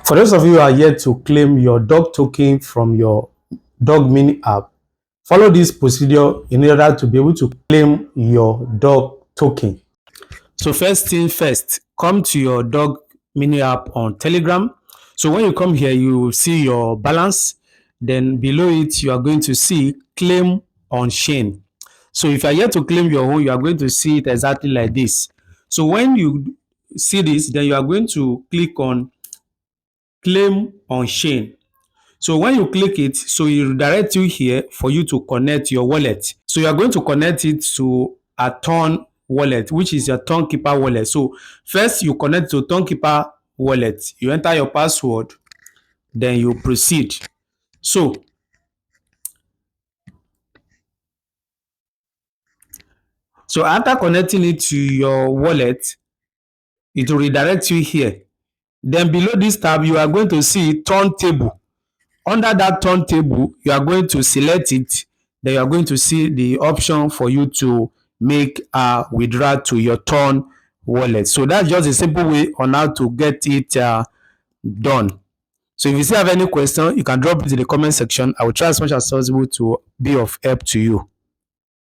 For those of you who are yet to claim your dog token from your dog mini app, follow this procedure in order to be able to claim your dog token. So first thing first, come to your dog mini app on Telegram. So when you come here, you will see your balance. Then below it, you are going to see claim on chain. So if you are yet to claim your own, you are going to see it exactly like this. So when you see this, then you are going to click on claim on chain. So when you click it, so it redirect you here for you to connect your wallet. So you are going to connect it to a Ton wallet, which is your Tonkeeper wallet. So first you connect to Tonkeeper wallet. You enter your password, then you proceed. So after connecting it to your wallet, it will redirect you here. Then below this tab, you are going to see turntable. Under that turntable, you are going to select it. Then you are going to see the option for you to make a withdrawal to your Ton wallet. So that's just a simple way on how to get it done. So if you still have any question, you can drop it in the comment section. I will try as much as possible to be of help to you.